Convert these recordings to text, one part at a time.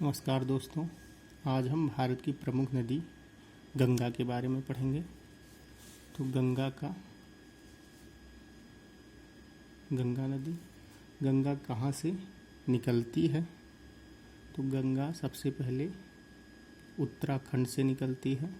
नमस्कार दोस्तों। आज हम भारत की प्रमुख नदी गंगा के बारे में पढ़ेंगे। तो गंगा नदी गंगा कहाँ से निकलती है? तो गंगा सबसे पहले उत्तराखंड से निकलती है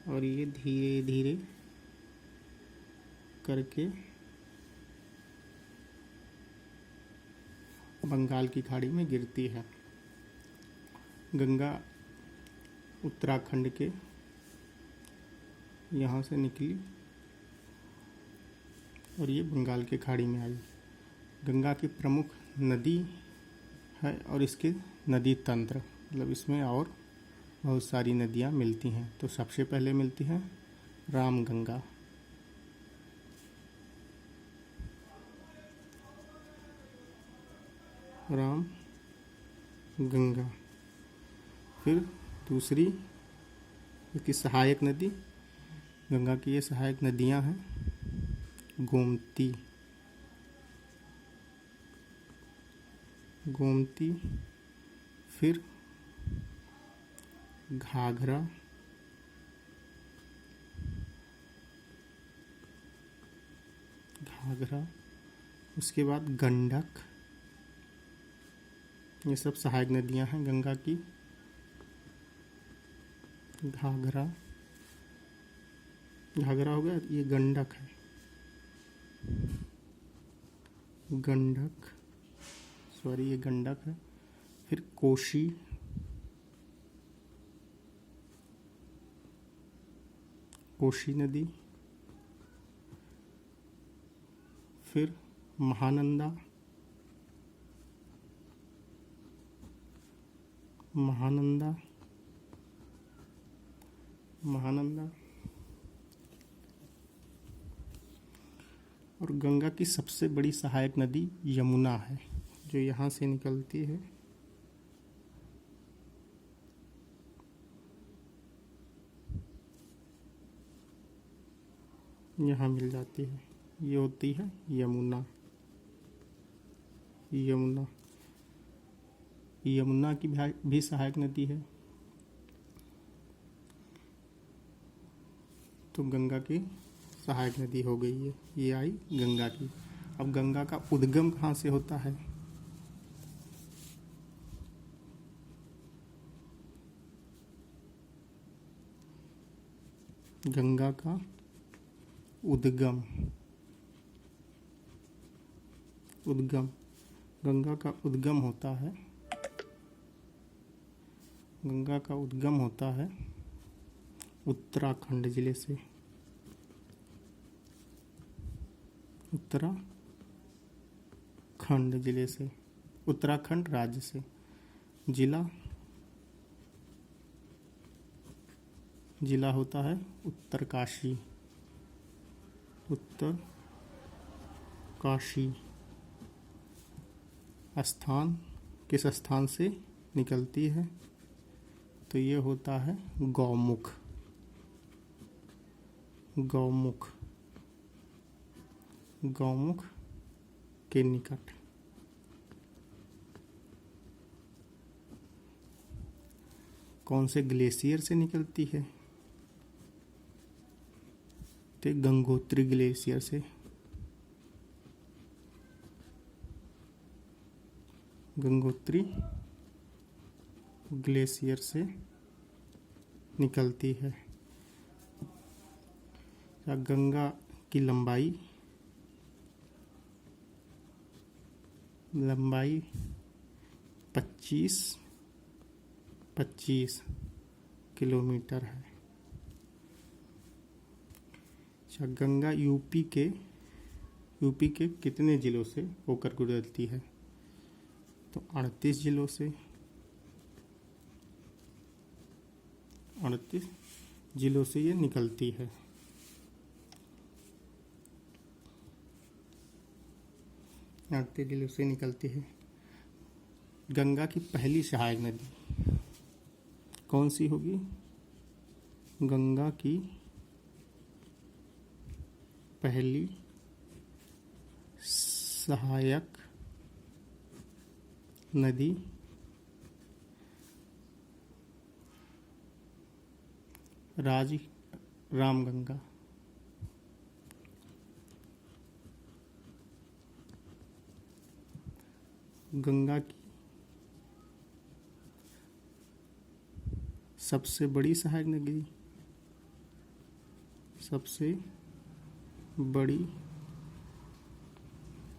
और ये धीरे धीरे करके बंगाल की खाड़ी में गिरती है। गंगा उत्तराखंड के यहाँ से निकली और ये बंगाल के खाड़ी में आई। गंगा की प्रमुख नदी है और इसके नदी तंत्र मतलब इसमें और बहुत सारी नदियाँ मिलती हैं। तो सबसे पहले मिलती है रामगंगा। राम गंगा। फिर दूसरी इसकी सहायक नदी, गंगा की ये सहायक नदियां हैं गोमती, फिर घाघरा, उसके बाद गंडक। ये सब सहायक नदियां हैं गंगा की। घाघरा हो गया, ये गंडक है। ये गंडक है। फिर कोशी, नदी। फिर महानंदा, और गंगा की सबसे बड़ी सहायक नदी यमुना है जो यहाँ से निकलती है। यहाँ मिल जाती है, ये होती है यमुना। यमुना की भी सहायक नदी है। तो गंगा की सहायक नदी हो गई है, ये आई गंगा की। अब गंगा का उद्गम कहाँ से होता है? गंगा का उद्गम होता है उत्तराखंड जिले से। उत्तराखंड राज्य से। जिला होता है उत्तरकाशी। स्थान, किस स्थान से निकलती है? तो ये होता है गौमुख के निकट। कौन से ग्लेशियर से निकलती है? तो गंगोत्री ग्लेशियर से। निकलती है। गंगा की लंबाई 25 किलोमीटर है। अच्छा, गंगा यूपी के कितने जिलों से होकर गुजरती है? तो 38 जिलों से। 38 जिलों से ये निकलती है। गंगा की पहली सहायक नदी कौन सी होगी? गंगा की पहली सहायक नदी राज रामगंगा। गंगा की सबसे बड़ी सहायक नदी, सबसे बड़ी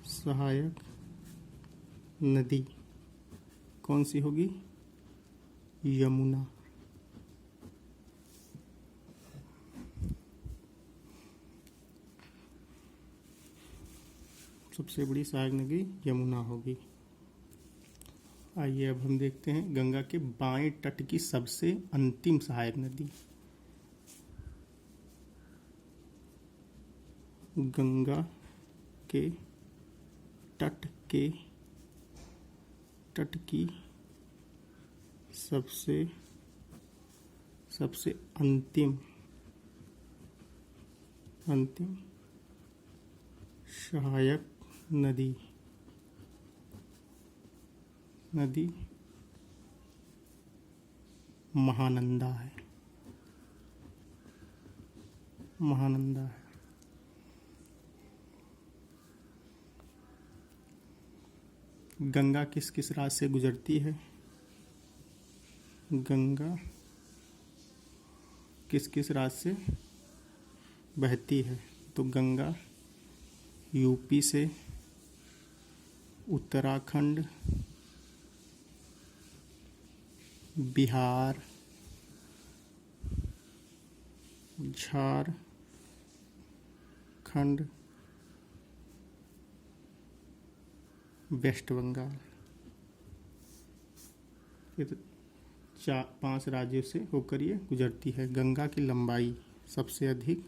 सहायक नदी कौन सी होगी? यमुना। सबसे बड़ी सहायक नदी यमुना होगी। आइए अब हम देखते हैं गंगा के बाएं तट की सबसे अंतिम सहायक नदी। गंगा के तट की सबसे अंतिम सहायक नदी महानंदा है। गंगा किस किस राज्य से गुजरती है? गंगा किस किस राज्य से बहती है? तो गंगा यूपी से, उत्तराखंड, बिहार, झारखंड, वेस्ट बंगाल, ये तो 5 राज्यों से होकर ये गुजरती है। गंगा की लंबाई सबसे अधिक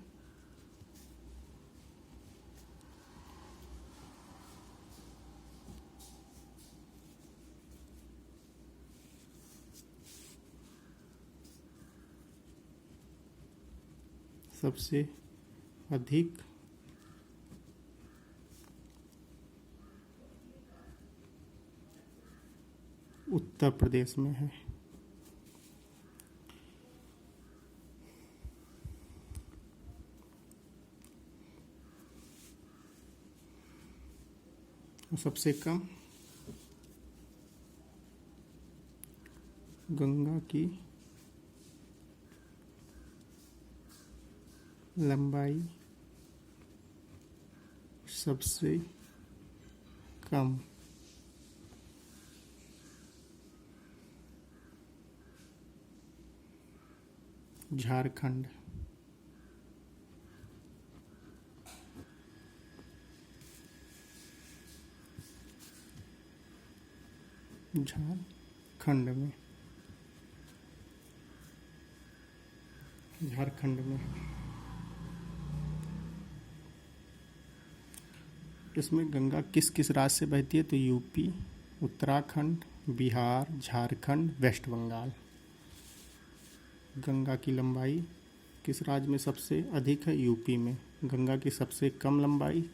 उत्तर प्रदेश में है। और सबसे कम गंगा की लंबाई सबसे कम झारखंड। झारखंड में इसमें गंगा किस किस राज्य से बहती है? तो यूपी, उत्तराखंड, बिहार, झारखंड, वेस्ट बंगाल। गंगा की लंबाई किस राज्य में सबसे अधिक है? यूपी में। गंगा की सबसे कम लंबाई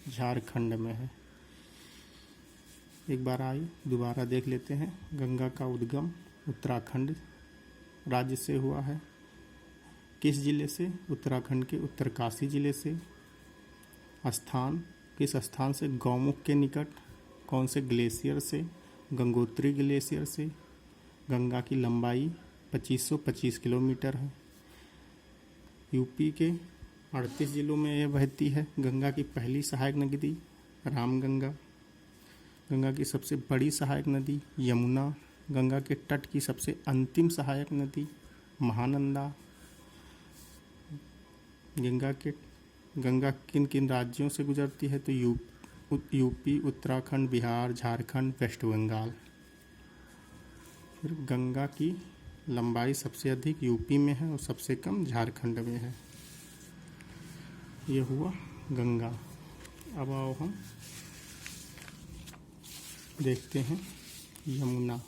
झारखंड में है। एक बार आइए दोबारा देख लेते हैं। गंगा का उद्गम उत्तराखंड राज्य से हुआ है। किस जिले से? उत्तराखंड के उत्तरकाशी जिले से। किस स्थान से? गौमुख के निकट। कौन से ग्लेशियर से? गंगोत्री ग्लेशियर से। गंगा की लंबाई 2525 किलोमीटर है। यूपी के 38 जिलों में यह बहती है। गंगा की पहली सहायक नदी रामगंगा। गंगा की सबसे बड़ी सहायक नदी यमुना। गंगा के तट की सबसे अंतिम सहायक नदी महानंदा। गंगा किन किन राज्यों से गुजरती है? तो यूपी, उत्तराखंड, बिहार, झारखंड, वेस्ट बंगाल। फिर गंगा की लंबाई सबसे अधिक यूपी में है और सबसे कम झारखंड में है। ये हुआ गंगा। अब आओ हम देखते हैं यमुना।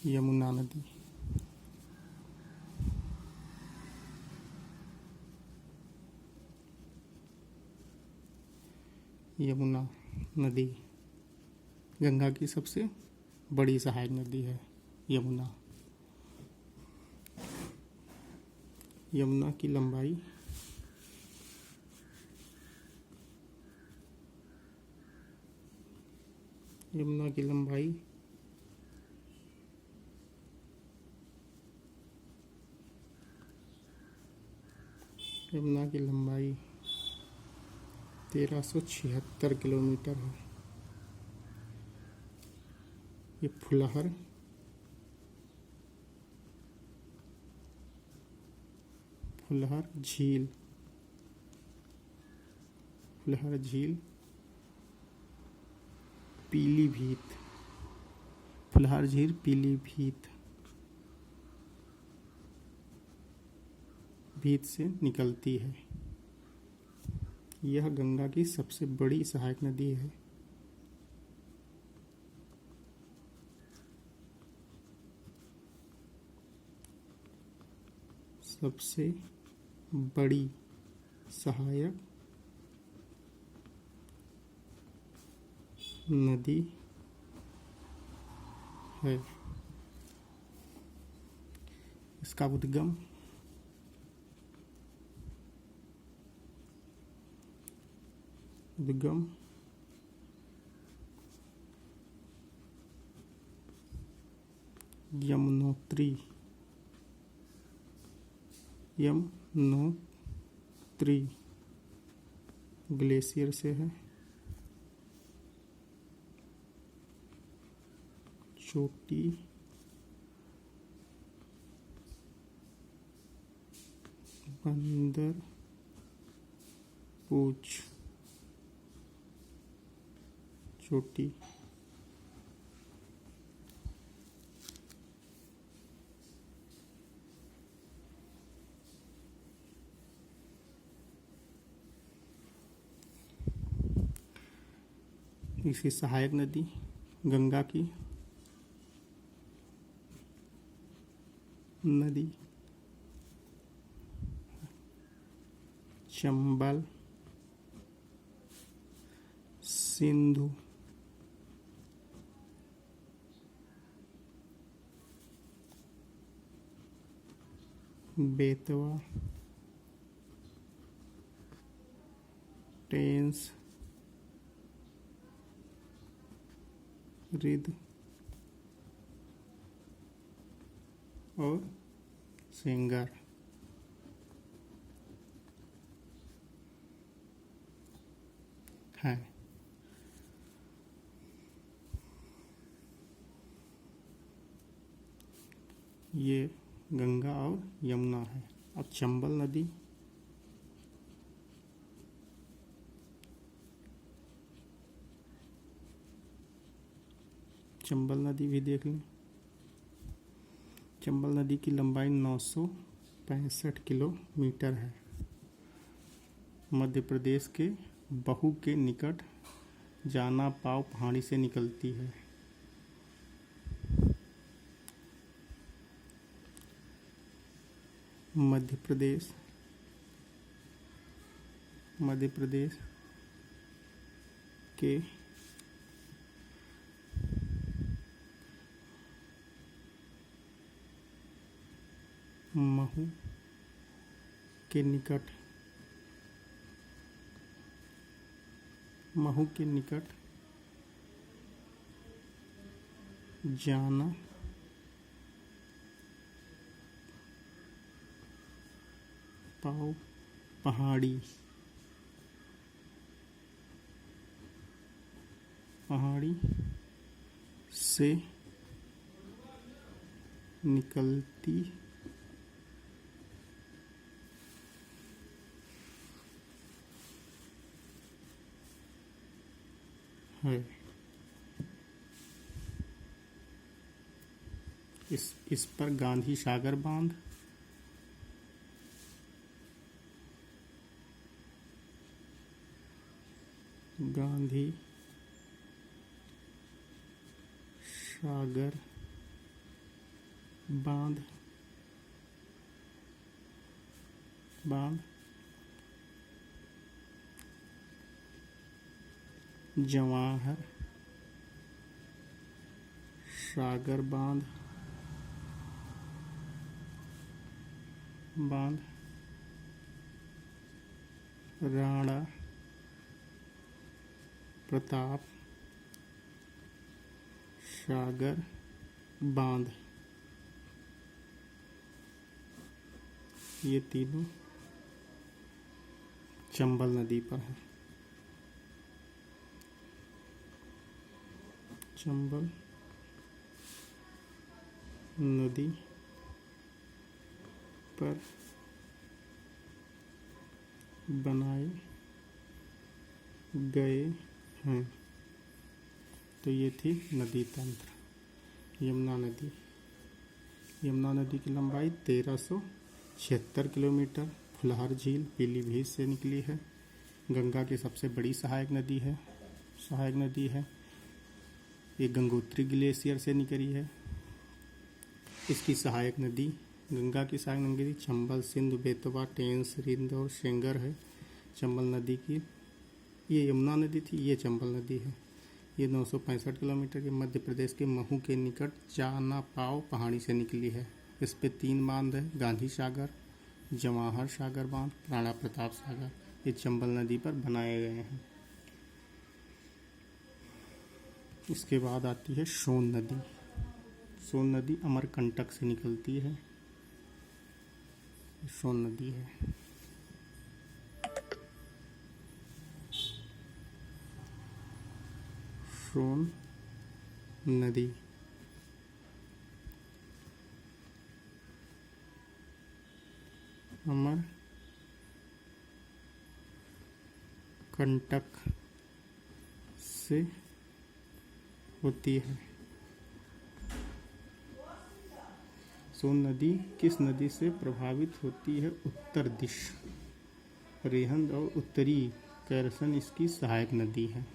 यमुना नदी गंगा की सबसे बड़ी सहायक नदी है यमुना। यमुना की लंबाई यमुना की लंबाई 1376 किलोमीटर है। ये फुलहर झील पीलीभीत फुलहर झील पीलीभीत से निकलती है। यह गंगा की सबसे बड़ी सहायक नदी है। सबसे बड़ी सहायक नदी है। इसका उद्गम यमुनोत्री ग्लेशियर से है। चोटी बंदर पूछ चोटी इसकी सहायक नदी गंगा की नदी चंबल, सिंधु, बेतवा, टेंस, रिद और सेंगर है। ये गंगा और यमुना है। अब चंबल नदी भी देख लें। चंबल नदी की लंबाई 965 किलोमीटर है। मध्य प्रदेश के बहू के निकट जाना पाव पहाड़ी से निकलती है। मध्य प्रदेश के महू के निकट जाना पाव पहाड़ी से निकलती है। इस पर गांधी सागर बांध, गांधी सागर बांध जवाहर सागर बांध, राणा प्रताप सागर बांध, ये तीनों चंबल नदी पर है। चंबल नदी पर बनाए गए हैं। तो ये थी नदी तंत्र। यमुना नदी, यमुना नदी की लंबाई 1376 किलोमीटर फुलहर झील पीलीभीत से निकली है। गंगा की सबसे बड़ी सहायक नदी है। ये गंगोत्री ग्लेशियर से निकली है। इसकी सहायक नदी, गंगा की सहायक नदी चंबल, सिंधु, बेतवा, टेंस, रिंद और सेंगर है। चंबल नदी की, ये यमुना नदी थी, ये चंबल नदी है। ये 965 किलोमीटर के मध्य प्रदेश के महू के निकट चानापाव पहाड़ी से निकली है। इस पे 3 बांध है, गांधी सागर, जवाहर सागर बांध, राणा प्रताप सागर। ये चंबल नदी पर बनाए गए हैं। इसके बाद आती है सोन नदी। सोन नदी अमरकंटक से निकलती है। सोन नदी है। सोन नदी अमरकंटक से होती है। सोन नदी किस नदी से प्रभावित होती है? उत्तर दिश रिहंद और उत्तरी कैरसन इसकी सहायक नदी है।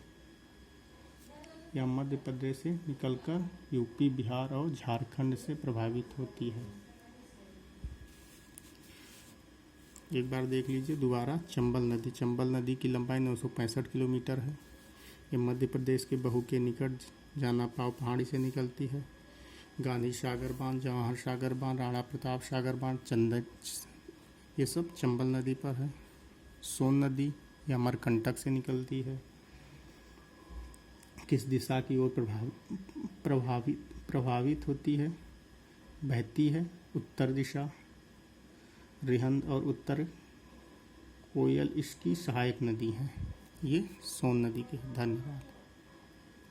यह मध्य प्रदेश से निकलकर यूपी, बिहार और झारखंड से प्रभावित होती है। एक बार देख लीजिए दोबारा। चंबल नदी की लंबाई 965 किलोमीटर है। ये मध्य प्रदेश के महू के निकट जानापाव पहाड़ी से निकलती है। गांधी सागर बांध, जवाहर सागर बांध, राणा प्रताप सागर बांध, चंदन, ये सब चंबल नदी पर है। सोन नदी या अमरकंटक से निकलती है। किस दिशा की ओर प्रभावित होती है? बहती है उत्तर दिशा। रिहंद और उत्तर कोयल इसकी सहायक नदी है। ये सोन नदी के। धन्यवाद।